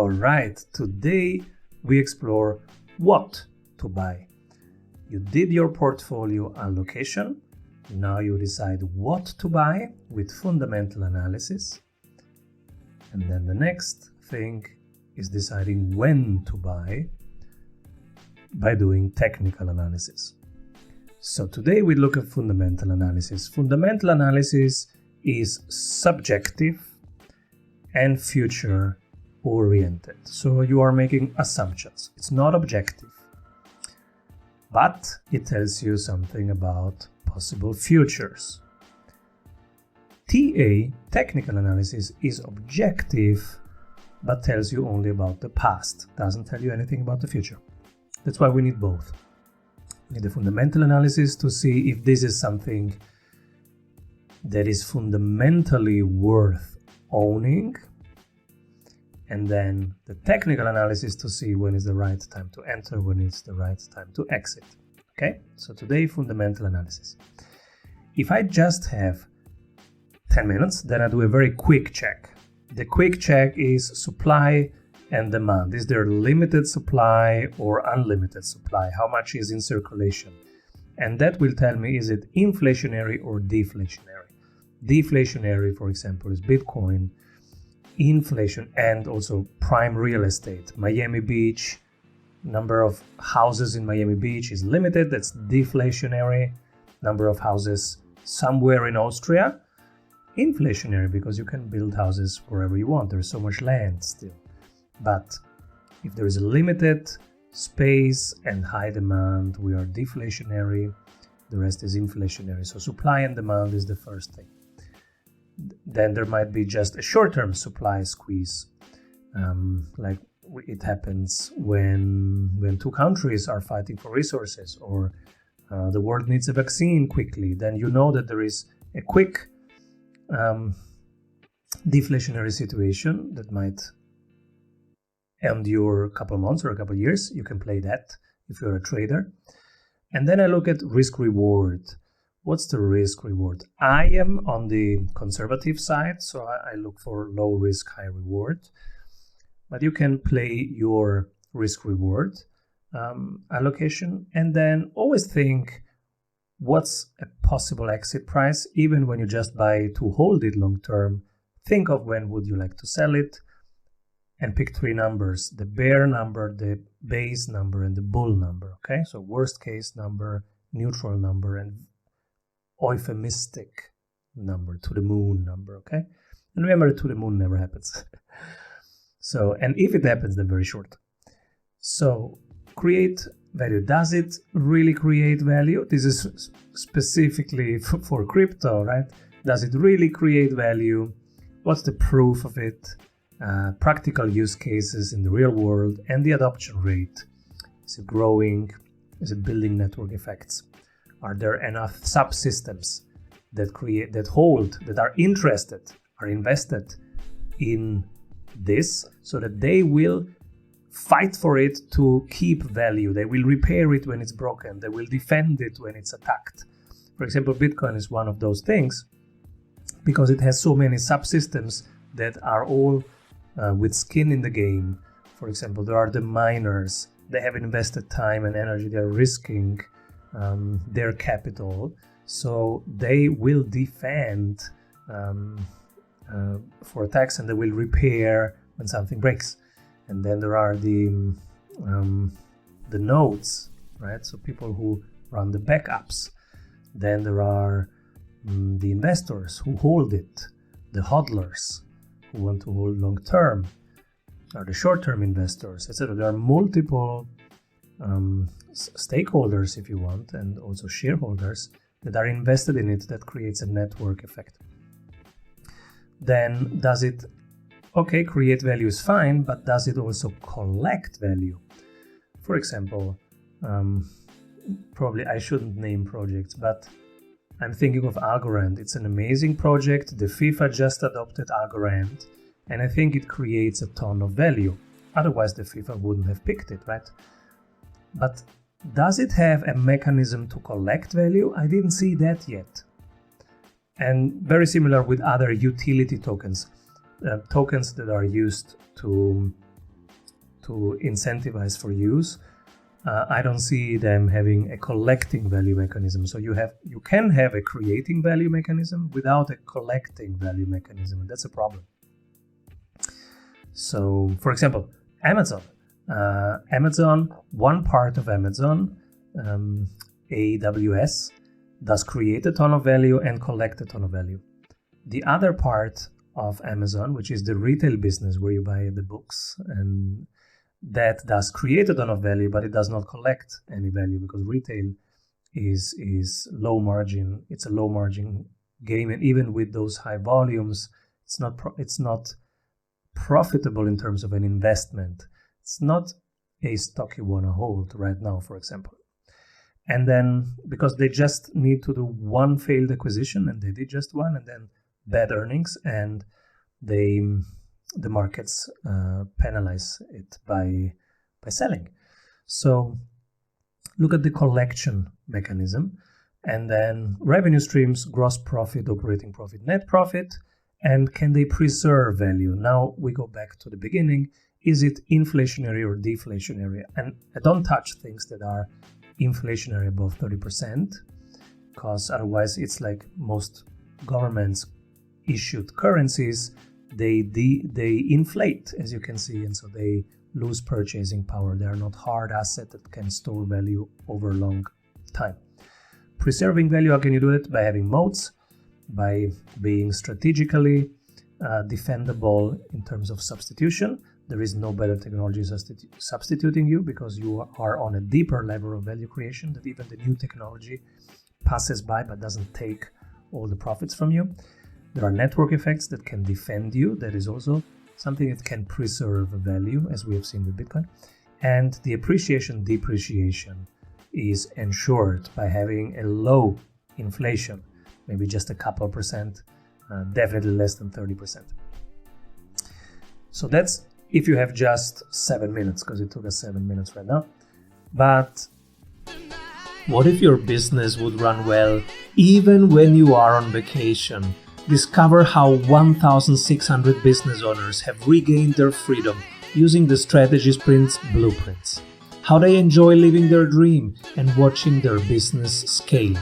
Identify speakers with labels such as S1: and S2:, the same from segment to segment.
S1: All right, today we explore what to buy. You did your portfolio allocation. Now you decide what to buy with fundamental analysis. And then the next thing is deciding when to buy by doing technical analysis. So today we look at fundamental analysis. Fundamental analysis is subjective and future oriented. So you are making assumptions. It's not objective, but it tells you something about possible futures. TA, technical analysis, is objective, but tells you only about the past. Doesn't tell you anything about the future. That's why we need both. We need the fundamental analysis to see if this is something that is fundamentally worth owning, and then the technical analysis to see when is the right time to enter, when is the right time to exit. Okay, so today fundamental analysis. If I just have 10 minutes, then I do a very quick check. The quick check is supply and demand. Is there limited supply or unlimited supply? How much is in circulation? And that will tell me, is it inflationary or deflationary? Deflationary, for example, is Bitcoin. Inflation and also prime real estate. Miami Beach, number of houses in Miami Beach is limited. That's deflationary. Number of houses somewhere in Austria, inflationary, because you can build houses wherever you want. There's so much land still. But if there is a limited space and high demand, we are deflationary. The rest is inflationary. So supply and demand is the first thing. Then there might be just a short-term supply squeeze, like it happens when two countries are fighting for resources, or the world needs a vaccine quickly. Then you know that there is a quick deflationary situation that might endure a couple months or a couple years. You can play that if you're a trader. And then I look at risk-reward. What's the risk reward? I am on the conservative side, so I look for low risk, high reward. But you can play your risk reward allocation, and then always think, what's a possible exit price? Even when you just buy to hold it long term, think of when would you like to sell it, and pick three numbers: the bear number, the base number, and the bull number. Okay, so worst case number, neutral number, and euphemistic number, to the moon number. Okay, and remember, to the moon never happens. So, and if it happens, then very short. So create value. Does it really create value? This is specifically for crypto, right? Does it really create value? What's the proof of it? Practical use cases in the real world, and the adoption rate. Is it growing? Is it building network effects? Are there enough subsystems that are interested, are invested in this, so that they will fight for it to keep value? They will repair it when it's broken. They will defend it when it's attacked. For example, Bitcoin is one of those things, because it has so many subsystems that are all with skin in the game. For example, there are the miners. They have invested time and energy. They're risking their capital, so they will defend for attacks, and they will repair when something breaks. And then there are the nodes, right? So people who run the backups. Then there are the investors who hold it, the hodlers who want to hold long term, or the short term investors, etc. There are multiple stakeholders, if you want, and also shareholders that are invested in it. That creates a network effect. Then does it, create value is fine, but does it also collect value? For example, probably I shouldn't name projects, but I'm thinking of Algorand. It's an amazing project. The FIFA just adopted Algorand, and I think it creates a ton of value. Otherwise the FIFA wouldn't have picked it, right? But does it have a mechanism to collect value? I didn't see that yet. And very similar with other utility tokens, tokens that are used to to incentivize for use. I don't see them having a collecting value mechanism. So you can have a creating value mechanism without a collecting value mechanism, and that's a problem. So, for example, Amazon. One part of Amazon, AWS, does create a ton of value and collect a ton of value. The other part of Amazon, which is the retail business where you buy the books, and that does create a ton of value, but it does not collect any value because retail is low margin. It's a low margin game, and even with those high volumes, it's not profitable in terms of an investment. It's not a stock you want to hold right now, for example. And then because they just need to do one failed acquisition, and they did just one, and then bad earnings, and the markets penalize it by selling. So look at the collection mechanism, and then revenue streams, gross profit, operating profit, net profit, and can they preserve value? Now we go back to the beginning. Is it inflationary or deflationary? And I don't touch things that are inflationary above 30%, because otherwise it's like most governments issued currencies, they inflate, as you can see, and so they lose purchasing power. They are not hard assets that can store value over a long time. Preserving value, how can you do it? By having moats, by being strategically defendable in terms of substitution. There is no better technology substituting you, because you are on a deeper level of value creation that even the new technology passes by but doesn't take all the profits from you. There are network effects that can defend you. That is also something that can preserve value, as we have seen with Bitcoin. And the depreciation is ensured by having a low inflation, maybe just a couple percent, definitely less than 30%. So that's if you have just 7 minutes, because it took us 7 minutes right now. But what if your business would run well even when you are on vacation? Discover how 1,600 business owners have regained their freedom using the Strategy Sprints blueprints. How they enjoy living their dream and watching their business scale.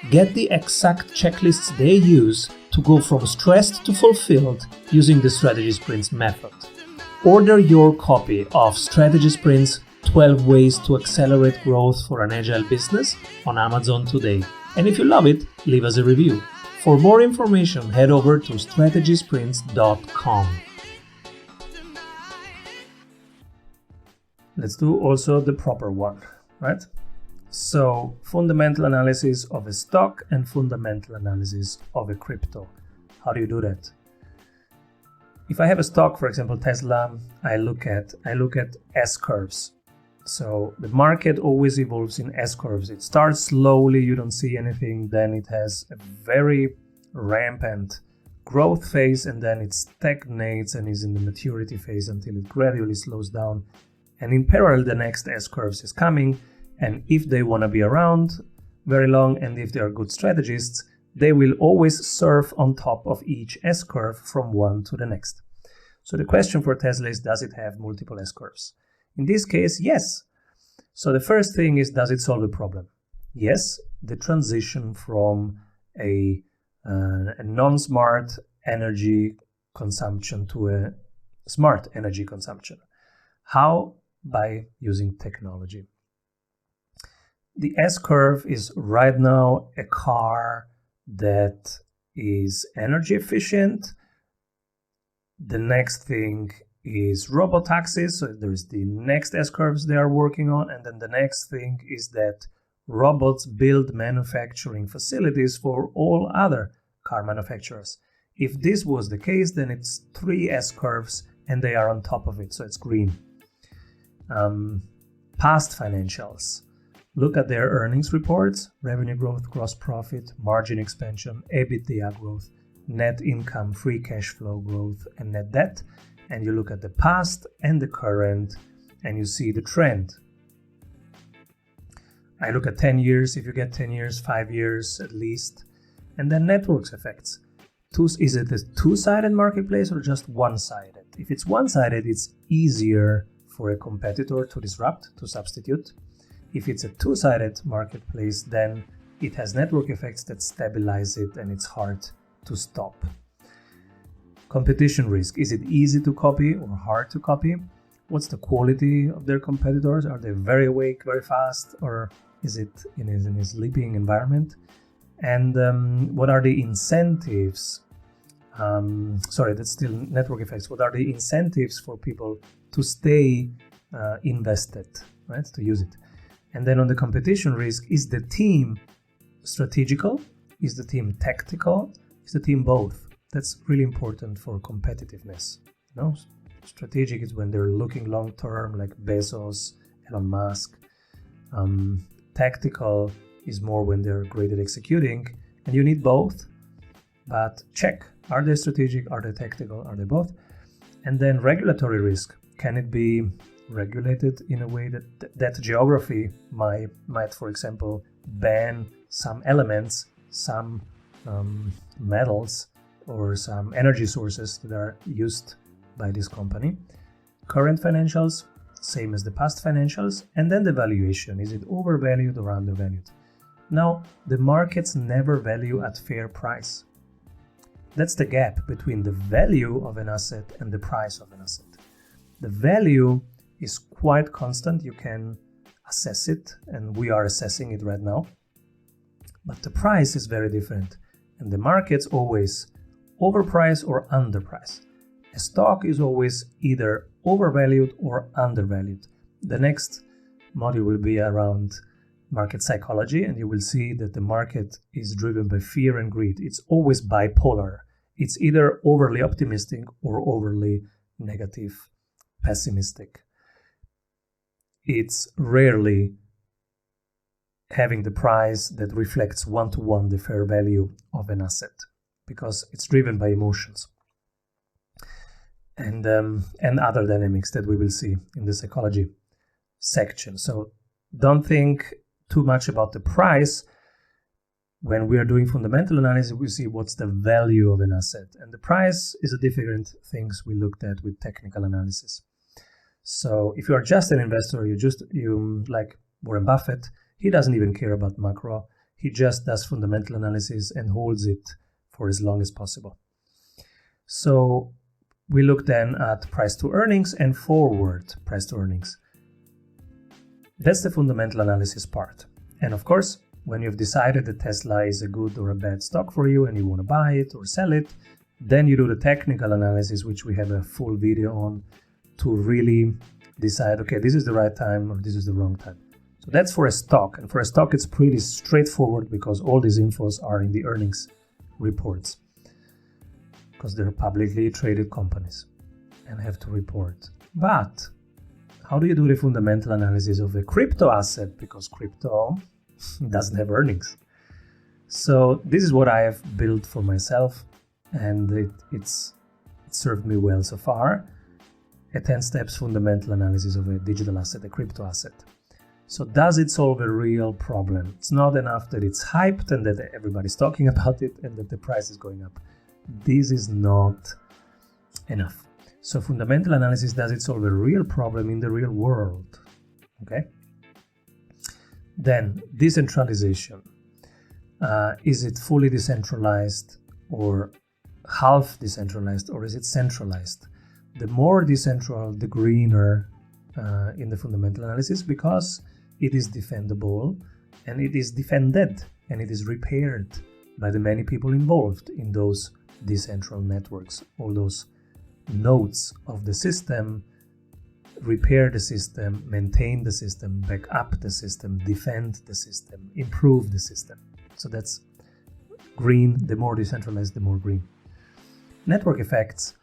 S1: Get the exact checklists they use to go from stressed to fulfilled using the Strategy Sprints method. Order your copy of Strategy Sprints 12 Ways to Accelerate Growth for an Agile Business on Amazon today. And if you love it, leave us a review. For more information, head over to strategysprints.com. Let's do also the proper one, right? So, fundamental analysis of a stock and fundamental analysis of a crypto. How do you do that? If I have a stock, for example, Tesla, I look at S-curves. So the market always evolves in S-curves. It starts slowly, you don't see anything, then it has a very rampant growth phase, and then it stagnates and is in the maturity phase until it gradually slows down. And in parallel, the next S-curves is coming, and if they want to be around very long, and if they are good strategists, they will always surf on top of each S-curve from one to the next. So the question for Tesla is, does it have multiple S-curves? In this case, yes. So the first thing is, does it solve a problem? Yes, the transition from a non-smart energy consumption to a smart energy consumption. How? By using technology. The S-curve is right now a car that is energy efficient. The next thing is robotaxis. So there is the next S-curves they are working on. And then the next thing is that robots build manufacturing facilities for all other car manufacturers. If this was the case, then it's 3 S-curves and they are on top of it. So it's green. Past financials. Look at their earnings reports, revenue growth, gross profit, margin expansion, EBITDA growth, net income, free cash flow growth, and net debt. And you look at the past and the current, and you see the trend. I look at 10 years, if you get 10 years, 5 years at least. And then networks effects. Is it a two-sided marketplace or just one-sided? If it's one-sided, it's easier for a competitor to disrupt, to substitute. If it's a two-sided marketplace, then it has network effects that stabilize it and it's hard to stop. Competition risk. Is it easy to copy or hard to copy? What's the quality of their competitors? Are they very awake, very fast, or is it in a sleeping environment? And what are the incentives? That's still network effects. What are the incentives for people to stay invested, right? To use it. And then on the competition risk, is the team strategical? Is the team tactical? Is the team both? That's really important for competitiveness. Strategic is when they're looking long term, like Bezos, Elon Musk. Tactical is more when they're great at executing, and you need both. But check, are they strategic? Are they tactical? Are they both? And then regulatory risk. Can it be regulated in a way that geography might, for example, ban some elements, some metals, or some energy sources that are used by this company? Current financials, same as the past financials, and then the valuation. Is it overvalued or undervalued? Now, the markets never value at fair price. That's the gap between the value of an asset and the price of an asset. The value is quite constant. You can assess it, and we are assessing it right now. But the price is very different, and the markets always overprice or underprice. A stock is always either overvalued or undervalued. The next module will be around market psychology, and you will see that the market is driven by fear and greed. It's always bipolar. It's either overly optimistic or overly negative, pessimistic. It's rarely having the price that reflects one-to-one the fair value of an asset, because it's driven by emotions and other dynamics that we will see in the psychology section. So don't think too much about the price. When we are doing fundamental analysis, we see what's the value of an asset, and the price is a different things we looked at with technical analysis. So if you are just an investor, you like Warren Buffett, he doesn't even care about macro. He just does fundamental analysis and holds it for as long as possible. So we look then at price to earnings and forward price to earnings. That's the fundamental analysis part. And of course, when you've decided that Tesla is a good or a bad stock for you and you want to buy it or sell it, then you do the technical analysis, which we have a full video on, to really decide, okay, this is the right time or this is the wrong time. So that's for a stock. And for a stock, it's pretty straightforward because all these infos are in the earnings reports, because they're publicly traded companies and have to report. But how do you do the fundamental analysis of a crypto asset? Because crypto doesn't have earnings. So this is what I have built for myself, and it served me well so far. A 10 steps fundamental analysis of a digital asset, a crypto asset. So does it solve a real problem? It's not enough that it's hyped and that everybody's talking about it and that the price is going up. This is not enough. So fundamental analysis, does it solve a real problem in the real world? Okay. Then decentralization. Is it fully decentralized or half decentralized, or is it centralized? The more decentral, the greener in the fundamental analysis, because it is defendable and it is defended and it is repaired by the many people involved in those decentral networks. All those nodes of the system repair the system, maintain the system, back up the system, defend the system, improve the system. So that's green. The more decentralized, the more green. Network effects,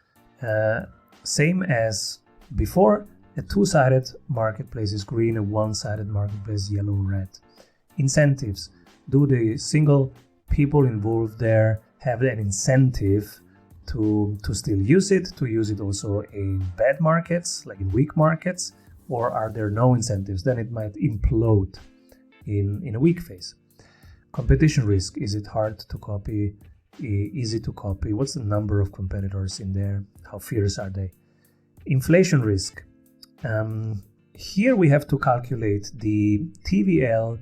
S1: same as before. A two-sided marketplace is green, a one-sided marketplace yellow, red. Incentives. Do the single people involved there have an incentive to still use it, to use it also in bad markets, like in weak markets, or are there no incentives? Then it might implode in a weak phase. Competition risk. Is it hard to copy? Easy to copy? What's the number of competitors in there? How fierce are they? Inflation risk. Here we have to calculate the TVL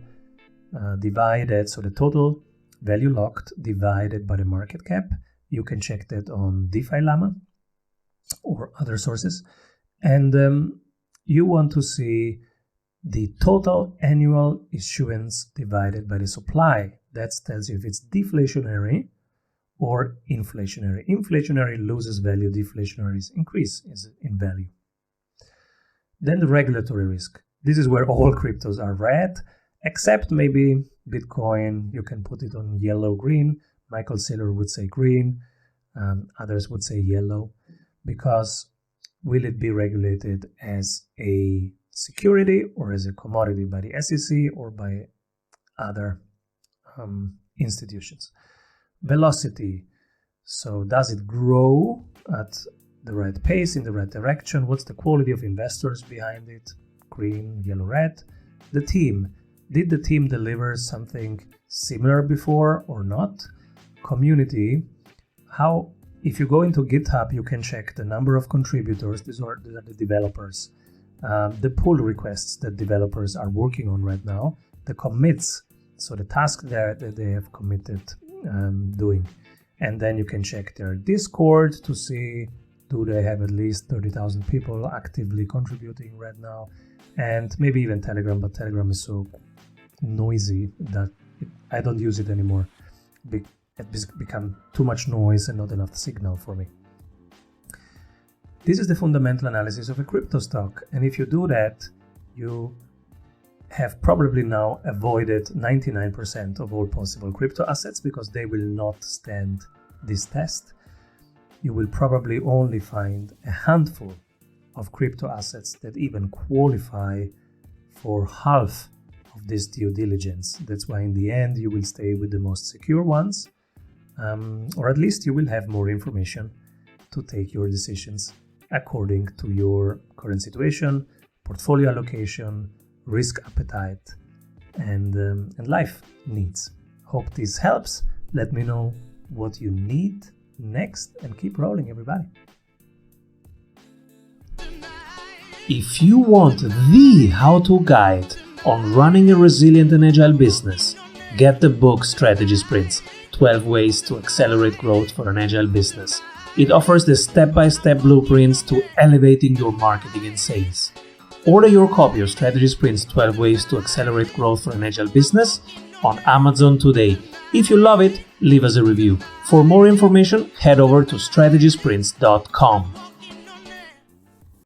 S1: divided, so the total value locked divided by the market cap. You can check that on DeFi Llama or other sources. And you want to see the total annual issuance divided by the supply. That tells you if it's deflationary or inflationary. Inflationary loses value, deflationary increases in value. Then the regulatory risk. This is where all cryptos are red, except maybe Bitcoin. You can put it on yellow, green. Michael Saylor would say green. Others would say yellow, because will it be regulated as a security or as a commodity by the SEC or by other institutions? Velocity. So does it grow at the right pace, in the right direction? What's the quality of investors behind it? Green, yellow, red. The team. Did the team deliver something similar before or not? Community. How, if you go into GitHub, you can check the number of contributors. These are the developers. The pull requests that developers are working on right now. The commits, so the task there that they have committed doing. And then you can check their Discord to see, do they have at least 30,000 people actively contributing right now? And maybe even Telegram, but Telegram is so noisy that I don't use it anymore. It's become too much noise and not enough signal for me. This is the fundamental analysis of a crypto stock. And if you do that, you have probably now avoided 99% of all possible crypto assets, because they will not stand this test. You will probably only find a handful of crypto assets that even qualify for half of this due diligence. That's why in the end you will stay with the most secure ones, or at least you will have more information to take your decisions according to your current situation, portfolio allocation, risk appetite, and life needs. Hope this helps. Let me know what you need next, and keep rolling, everybody. If you want the how-to guide on running a resilient and agile business, get the book Strategy Sprints, 12 Ways to Accelerate Growth for an Agile Business. It offers the step-by-step blueprints to elevating your marketing and sales. Order your copy of Strategy Sprints, 12 Ways to Accelerate Growth for an Agile Business on Amazon today. If you love it, leave us a review. For more information, head over to strategysprints.com.